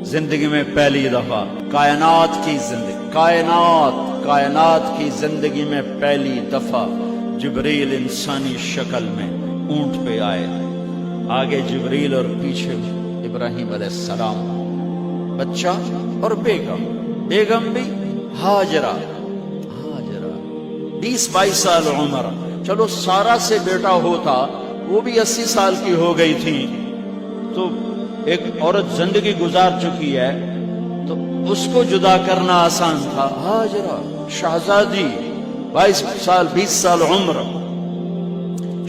زندگی میں پہلی دفعہ کائنات کی زندگی میں پہلی دفعہ جبریل انسانی شکل میں اونٹ پہ آئے، آگے جبریل اور پیچھے ابراہیم علیہ السلام، بچہ اور بیگم بھی ہاجرہ 20-22 سال عمر، چلو سارا سے بیٹا ہوتا وہ بھی 80 سال کی ہو گئی تھی، تو ایک عورت زندگی گزار چکی ہے تو اس کو جدا کرنا آسان تھا۔ ہاجرہ شہزادی 22 سال 20 سال عمر،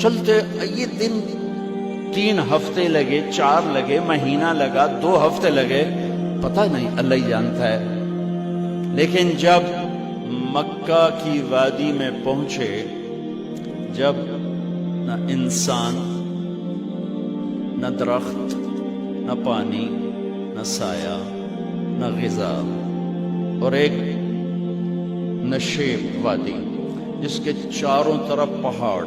چلتے یہ دن 3 ہفتے لگے، 4 لگے، مہینہ لگا، 2 ہفتے لگے، پتہ نہیں، اللہ ہی جانتا ہے۔ لیکن جب مکہ کی وادی میں پہنچے، جب نہ انسان، نہ درخت، نہ پانی، نہ سایہ، نہ غذا، اور ایک نشیب وادی جس کے چاروں طرف پہاڑ،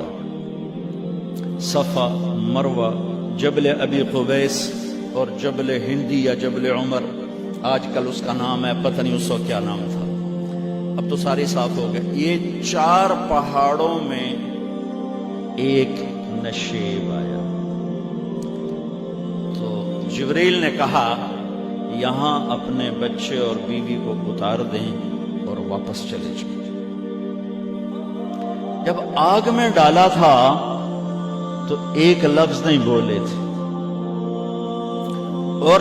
صفا، مروہ، جبل ابی قبیس اور جبل ہندی یا جبل عمر، آج کل اس کا نام ہے، پتہ نہیں اس وقت کیا نام تھا، اب تو سارے ساتھ ہو گئے۔ یہ 4 پہاڑوں میں ایک نشیب آیا، تو جبریل نے کہا یہاں اپنے بچے اور بیوی کو اتار دیں اور واپس چلے جائیں۔ جب آگ میں ڈالا تھا تو ایک لفظ نہیں بولے تھے، اور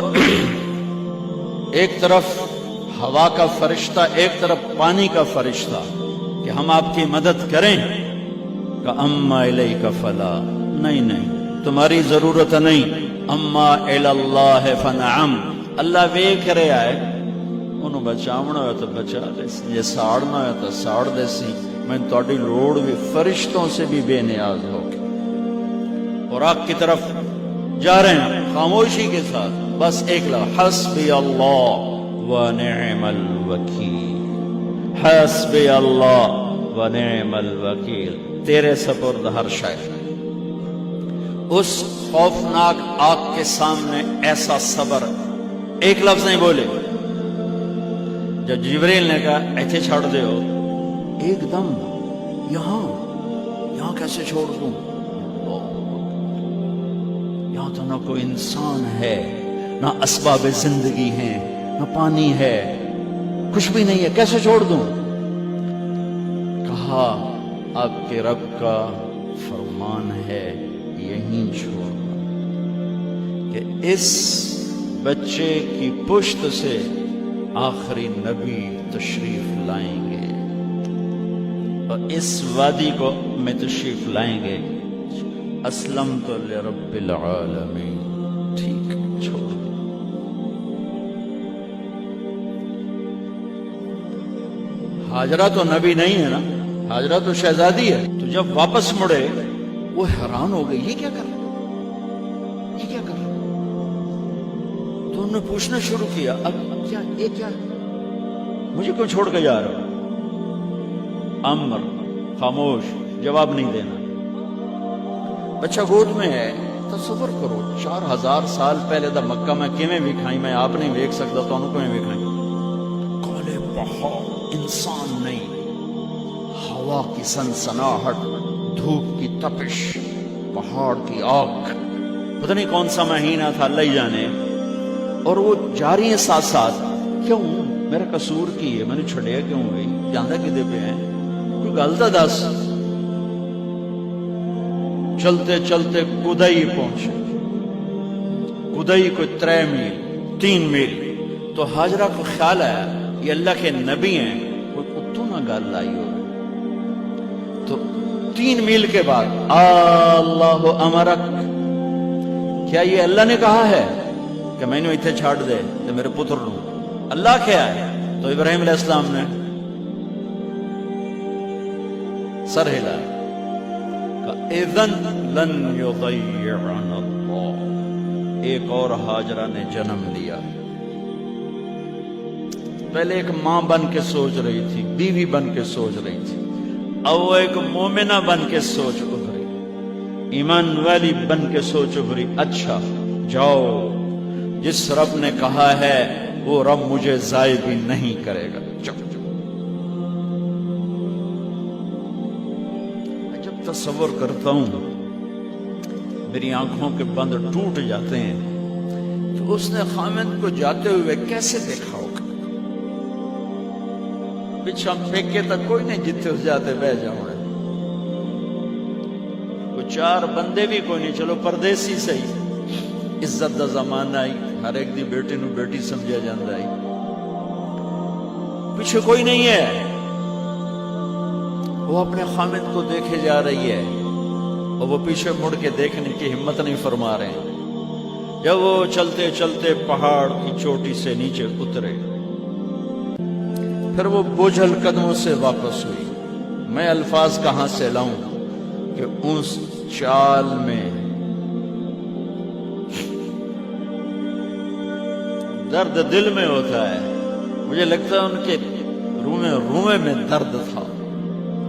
ایک طرف ہوا کا فرشتہ، ایک طرف پانی کا فرشتہ کہ ہم آپ کی مدد کریں، کہ اما الیک فلا، نہیں تمہاری ضرورت نہیں، اما اللہ فنعم، اللہ ویکھ رہا ہے، انہوں بچاونا ہوا تو بچا دے سی، یہ ساڑنا ہوا تو ساڑ دے سی، میں تہاڈی لوڑ بھی فرشتوں سے بھی بے نیاز ہو کے، اور آگ کی طرف جا رہے ہیں خاموشی کے ساتھ، بس ایک لفظ، حسبی اللہ ونعم الوکیل، حسبی اللہ ونعم الوکیل، تیرے سپرد ہر شے۔ اس خوفناک آگ کے سامنے ایسا صبر، ایک لفظ نہیں بولے۔ جب جبریل نے کہا ایتھے چھوڑ دے ہو، ایک دم یہاں کیسے چھوڑ دوں، یہاں تو نہ کوئی انسان ہے، نہ اسباب زندگی ہیں، نہ پانی ہے، کچھ بھی نہیں ہے، کیسے چھوڑ دوں؟ کہا آپ کے رب کا فرمان ہے یہیں چھوڑنا، کہ اس بچے کی پشت سے آخری نبی تشریف لائیں گے اور اس وادی کو میں تشریف لائیں گے۔ اسلمت لرب العالمین، ٹھیک چھوڑ۔ ہاجرہ تو نبی نہیں ہے نا، ہاجرہ تو شہزادی ہے، تو جب واپس مڑے وہ حیران ہو گئی، یہ کیا کر رہا، تو انہوں نے پوچھنا شروع کیا، اب کیا، یہ کیا، مجھے کیوں چھوڑ کے جا رہا؟ امر، خاموش، جواب نہیں دینا۔ بچہ گود میں ہے، تصور کرو 4000 سال پہلے دا مکہ میں کیویں وکھائی، میں آپ نہیں ویکھ سکتا، تو انہوں کیویں وکھائی؟ کالے پہاڑ، انسان نہیں، ہوا کی سنسناہٹ، دھوپ کی تپش، پہاڑ کی آگ، پتہ نہیں کون سا مہینہ تھا، اللہ ہی جانے، اور وہ جاری ہیں ساتھ ساتھ۔ کیوں؟ میرا قصور کی ہے، میں نے چھڑیا کیوں گئی، جاندہ کدے پہ ہیں، کوئی غلطہ دس۔ چلتے چلتے کدئی پہنچے، کدئی کوئی 3 میل، تو ہاجرہ کو خیال آیا یہ اللہ کے نبی ہیں، کوئی کتوں نہ گل لائی ہو، تو 3 میل کے بعد اللہ امرک، کیا یہ اللہ نے کہا ہے کہ میں نے اتنے چھاڑ دے تو میرے پتر نو، اللہ کیا ہے؟ تو ابراہیم علیہ السلام نے سر ہلایا، اذن لن یضیعنا اللہ۔ ایک اور ہاجرہ نے جنم لیا، پہلے ایک ماں بن کے سوچ رہی تھی، بیوی بن کے سوچ رہی تھی، اب وہ ایک مومنہ بن کے سوچ ابھری، ایمان والی بن کے سوچ ابھری۔ اچھا جاؤ، جس رب نے کہا ہے وہ رب مجھے ضائع بھی نہیں کرے گا۔ میں جب تصور کرتا ہوں میری آنکھوں کے بند ٹوٹ جاتے ہیں کہ اس نے خامد کو جاتے ہوئے کیسے دیکھا ہوگا۔ پیچھا پھینکے تک کوئی نہیں، جتنے اس جاتے بہ جاؤں گے، کوئی چار بندے بھی کوئی نہیں، چلو پردیسی صحیح، عزت دا زمانہ آئی، ہر ایک دی بیٹی نو بیٹی سمجھا جاندہ آئی، پیچھے کوئی نہیں ہے، وہ اپنے خامد کو دیکھے جا رہی ہے اور وہ پیچھے مڑ کے دیکھنے کی ہمت نہیں فرما رہے ہیں۔ جب وہ چلتے چلتے پہاڑ کی چوٹی سے نیچے اترے، پھر وہ بوجھل قدموں سے واپس ہوئی۔ میں الفاظ کہاں سے لاؤں کہ اس چال میں درد دل میں ہوتا ہے۔ مجھے لگتا ہے ان کے رومے میں درد تھا،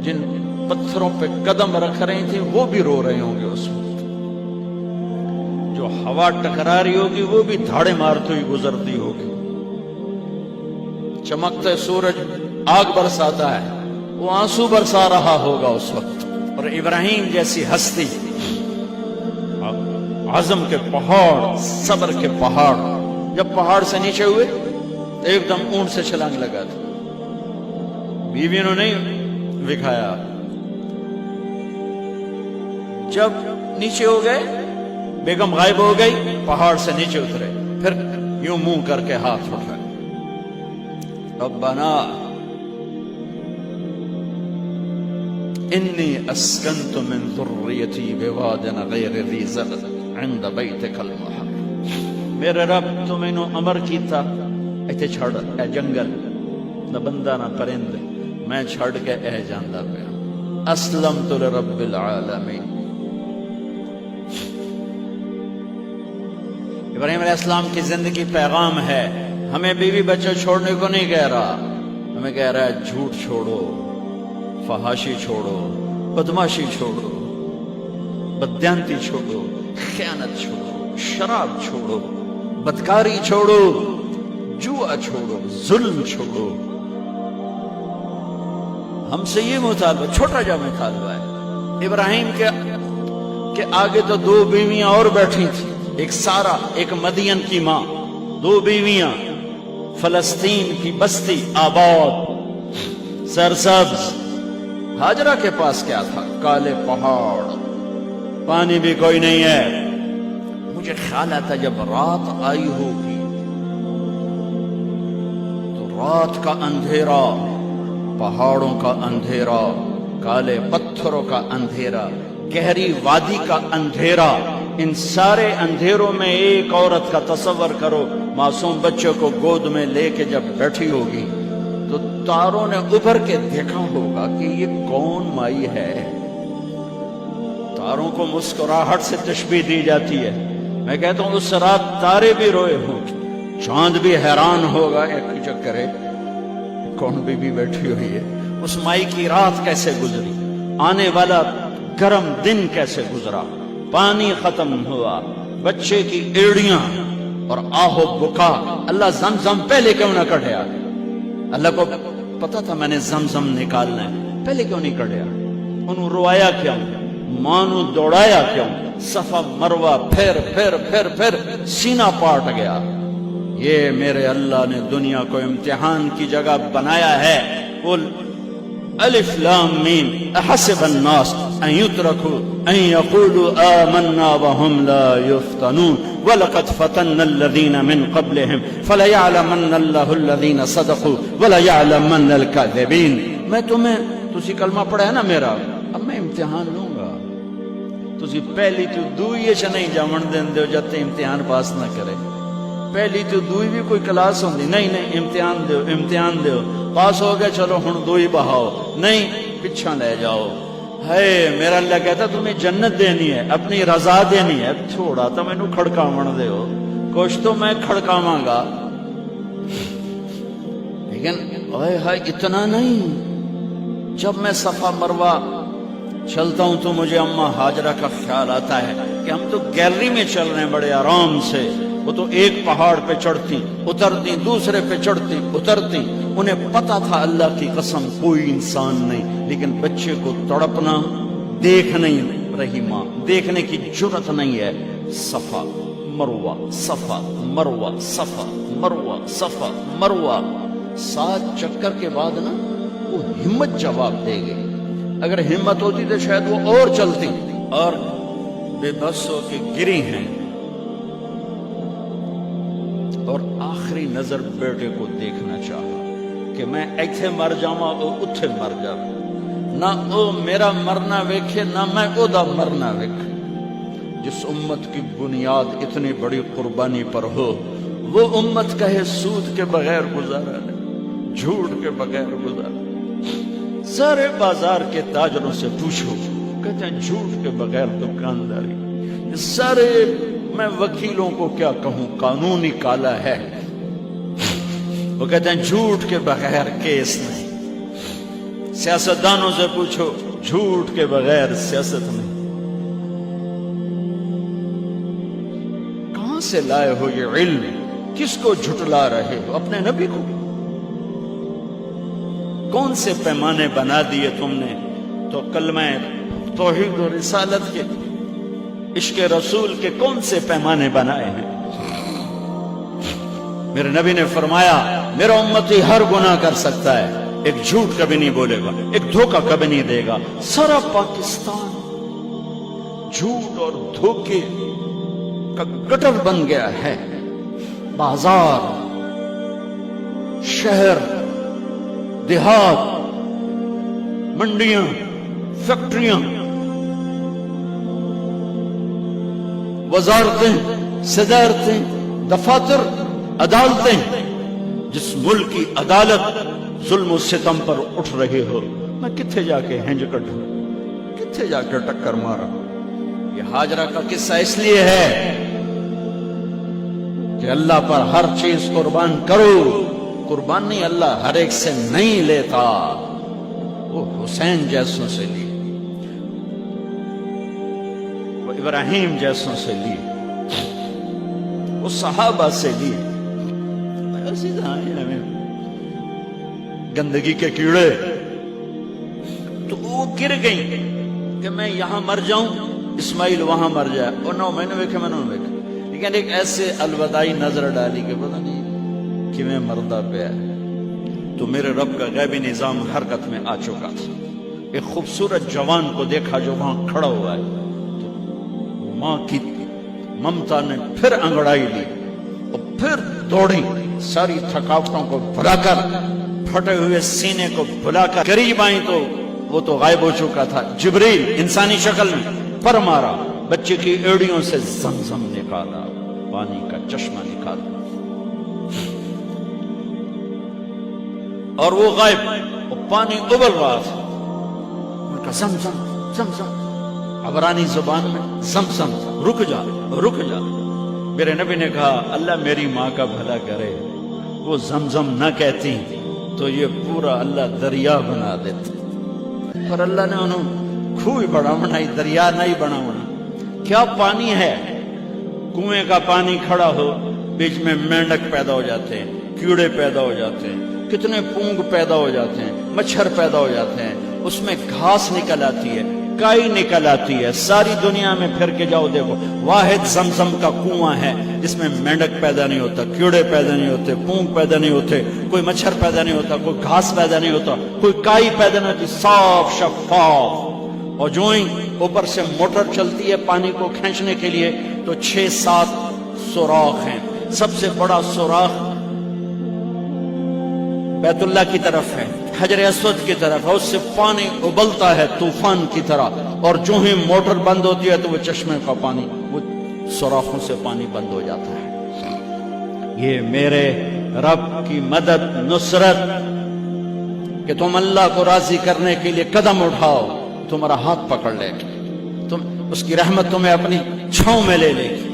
جن پتھروں پہ قدم رکھ رہی تھی وہ بھی رو رہے ہوں گے اس وقت، جو ہوا ٹکرا رہی ہوگی وہ بھی دھاڑے مارتے ہوئی گزرتی ہوگی، چمکتے سورج آگ برساتا ہے وہ آنسو برسا رہا ہوگا اس وقت۔ اور ابراہیم جیسی ہستی، عزم کے پہاڑ، صبر کے پہاڑ، جب پہاڑ سے نیچے ہوئے تو ایک دم اونٹ سے چھلانگ لگا تھا، بیوی نے نہیں دکھایا۔ جب نیچے ہو گئے، بیگم غائب ہو گئی، پہاڑ سے نیچے اترے، پھر یوں منہ کر کے ہاتھ اٹھائے، ربنا انی اسکنت من ذریتی بواد غیر ذی زرع عند بیتک المحرم۔ میرے رب تو میں نے امر کیتا ایتھے چھڑ، اے جنگل، نہ بندہ نہ پرند، میں چھڑ کے اے جاندہ پیا، اسلمت لرب العالمین۔ ابراہیم علیہ السلام کی زندگی پیغام ہے، ہمیں بیوی بچے چھوڑنے کو نہیں کہہ رہا، ہمیں کہہ رہا ہے جھوٹ چھوڑو، فحاشی چھوڑو، بدماشی چھوڑو، بددیانتی چھوڑو، خیانت چھوڑو، شراب چھوڑو، بدکاری چھوڑو، جوا چھوڑو، ظلم چھوڑو۔ ہم سے یہ مطالبہ، چھوٹا جا مطالبہ ہے۔ ابراہیم کے آگے تو دو بیویاں اور بیٹھی تھیں، ایک سارا، ایک مدین کی ماں، دو بیویاں، فلسطین کی بستی آباد سرسبز۔ ہاجرہ کے پاس کیا تھا؟ کالے پہاڑ، پانی بھی کوئی نہیں ہے۔ مجھے خیال آتا جب رات آئی ہوگی تو رات کا اندھیرا، پہاڑوں کا اندھیرا، کالے پتھروں کا اندھیرا، گہری وادی کا اندھیرا، ان سارے اندھیروں میں ایک عورت کا تصور کرو، معصوم بچوں کو گود میں لے کے جب بیٹھی ہوگی تو تاروں نے ابھر کے دیکھا ہوگا کہ یہ کون مائی ہے۔ تاروں کو مسکراہٹ سے تشبیہ دی جاتی ہے۔ میں کہتا ہوں اس رات تارے بھی روئے ہوں، چاند بھی حیران ہوگا، ایک چکر ہے کون بی بی بیٹھی ہوئی ہے، اس مائی کی رات کیسے گزری، آنے والا گرم دن کیسے گزرا، پانی ختم ہوا، بچے کی ایڑیاں اور آہو بکا۔ اللہ زمزم پہلے کیوں نہ کڑھیا؟ اللہ کو پتا تھا میں نے زمزم نکالنا ہے، پہلے کیوں نہیں کڑھیا؟ انہوں روایا کیوں؟ مانو دوڑایا کیوں؟ صفا مروہ پھر پھر پھر پھر سینہ پاٹ گیا۔ یہ میرے اللہ نے دنیا کو امتحان کی جگہ بنایا ہے۔ قل الف لام میم احسب الناس ان يتركوا ان يقولوا آمنا وهم لا يفتنون ولقد فتنا الذين من قبلهم فليعلمن الله الذين صدقوا وليعلمن الكاذبين۔ میں تمہیں، تسی کلمہ پڑھا ہے نا میرا، اب میں امتحان لوں گا، تسی پہلی تو دوئی چ نہیں جاون دین دیو جب تے امتحان پاس نہ کرے۔ پہلی تو دوئی بھی کوئی کلاس ہوندی نہیں، نہیں امتحان دیو، امتحان دیو، پاس ہو گئے چلو ہن دوئی بہاؤ، نہیں پچھا لے جاؤ۔ ہے میرا اللہ کہتا تمہیں جنت دینی ہے، اپنی رضا دینی ہے، چھوڑا تو میں نو کھڑکاون دے ہو، کچھ تو میں کھڑکاواں گا، لیکن اوے ہائے اتنا نہیں۔ جب میں صفا مروہ چلتا ہوں تو مجھے اماں ہاجرہ کا خیال آتا ہے کہ ہم تو گیلری میں چل رہے ہیں بڑے آرام سے، وہ تو ایک پہاڑ پہ چڑھتی اترتی، دوسرے پہ چڑھتی اترتی، انہیں پتا تھا اللہ کی قسم کوئی انسان نہیں، لیکن بچے کو تڑپنا دیکھ نہیں رہی ماں، دیکھنے کی جرت نہیں ہے۔ صفا مروہ، صفا مروہ، صفا مروہ، صفا مروہ، 7 چکر کے بعد نا وہ ہمت جواب دے گئی۔ اگر ہمت ہوتی تو شاید وہ اور چلتی، اور بے بس ہو کے گری ہیں، اور آخری نظر بیٹے کو دیکھنا چاہا کہ میں ایتھے مر جاواں او اتھے مر جاواں، نہ او میرا مرنا ویکھے نہ میں او دا مرنا ویکھے۔ جس امت کی بنیاد اتنی بڑی قربانی پر ہو، وہ امت کہے سود کے بغیر گزارا نہیں، جھوٹ کے بغیر گزارا۔ سارے بازار کے تاجروں سے پوچھو، کہتے ہیں جھوٹ کے بغیر دکانداری۔ سارے میں وکیلوں کو کیا کہوں، قانون ہی کالا ہے، وہ کہتے ہیں جھوٹ کے بغیر کیس نہیں۔ سیاستدانوں سے پوچھو، جھوٹ کے بغیر سیاست نہیں۔ کہاں سے لائے ہو یہ علم؟ کس کو جھٹلا رہے ہو؟ اپنے نبی کو؟ کون سے پیمانے بنا دیے تم نے؟ تو کلمہ توحید و رسالت کے، عشق رسول کے کون سے پیمانے بنائے ہیں؟ میرے نبی نے فرمایا میرا امتی ہر گناہ کر سکتا ہے، ایک جھوٹ کبھی نہیں بولے گا، ایک دھوکہ کبھی نہیں دے گا۔ سارا پاکستان جھوٹ اور دھوکے کا گٹر بن گیا ہے۔ بازار، شہر، دیہات، منڈیاں، فیکٹریاں، وزارتیں، صدارتیں، دفاتر، عدالتیں، جس ملک کی عدالت ظلم و ستم پر اٹھ رہے ہو، میں کتھے جا کے ہنج کٹوں، کتھے جا کے ٹکر مارا؟ یہ ہاجرہ کا قصہ اس لیے ہے کہ اللہ پر ہر چیز قربان کرو۔ قربانی اللہ ہر ایک سے نہیں لیتا، وہ حسین جیسوں سے لی، وہ ابراہیم جیسوں سے لی، وہ صحابہ سے لی۔ گندگی کے کیڑے تو وہ گر گئیں کہ میں یہاں مر جاؤں، اسماعیل وہاں مر جائے، اور نو میں نے ویکھے، میں نے ویکھے، لیکن ایک ایسے الوداعی نظر ڈالی کہ پتہ نہیں کہ میں مردہ پہ ہے۔ تو میرے رب کا غیبی نظام حرکت میں آ چکا تھا۔ ایک خوبصورت جوان کو دیکھا جو وہاں کھڑا ہوا ہے، تو ماں کی ممتا نے پھر انگڑائی لی اور پھر دوڑی، ساری تھکاوٹوں کو بھلا کر، پھٹے ہوئے سینے کو بھلا کر قریب آئیں تو وہ تو غائب ہو چکا تھا۔ جبریل انسانی شکل میں پر مارا، بچے کی ایڑیوں سے زمزم نکالا، پانی کا چشمہ نکالا، اور وہ غائب، وہ پانی ابل رہا تھا۔ ان کا زمزم زمزم، عبرانی زبان میں زمزم، رک جا رک جا۔ میرے نبی نے کہا اللہ میری ماں کا بھلا کرے، وہ زمزم نہ کہتی تو یہ پورا اللہ دریا بنا دیتا، پر اللہ نے انہوں کھوئی بڑا بنائی، دریا نہیں بنا بنا۔ کیا پانی ہے؟ کنویں کا پانی کھڑا ہو، بیچ میں مینڈک پیدا ہو جاتے ہیں، کیڑے پیدا ہو جاتے ہیں، کتنے پونگ پیدا ہو جاتے ہیں، مچھر پیدا ہو جاتے ہیں، اس میں گھاس نکل آتی ہے، کائی نکل آتی ہے۔ ساری دنیا میں پھر کے جاؤ دیکھو، واحد زمزم کا کنواں ہے جس میں مینڈک پیدا نہیں ہوتا، کیڑے پیدا نہیں ہوتے، پونگ پیدا نہیں ہوتے، کوئی مچھر پیدا نہیں ہوتا، کوئی گھاس پیدا نہیں ہوتا، کوئی کائی پیدا نہیں ہوتی، صاف شفاف۔ اور جو ہی اوپر سے موٹر چلتی ہے پانی کو کھینچنے کے لیے تو 6-7 سوراخ ہیں۔ سب سے بڑا سوراخ بیت اللہ کی طرف ہے، حجر اسود کی طرف ہے، اس سے پانی ابلتا ہے طوفان کی طرح، اور جو ہی موٹر بند ہوتی ہے تو وہ چشمے کا پانی، وہ سوراخوں سے پانی بند ہو جاتا ہے۔ یہ میرے رب کی مدد، نصرت، کہ تم اللہ کو راضی کرنے کے لیے قدم اٹھاؤ، تمہارا ہاتھ پکڑ لے گی، تم اس کی رحمت تمہیں اپنی چھاؤں میں لے لے گی۔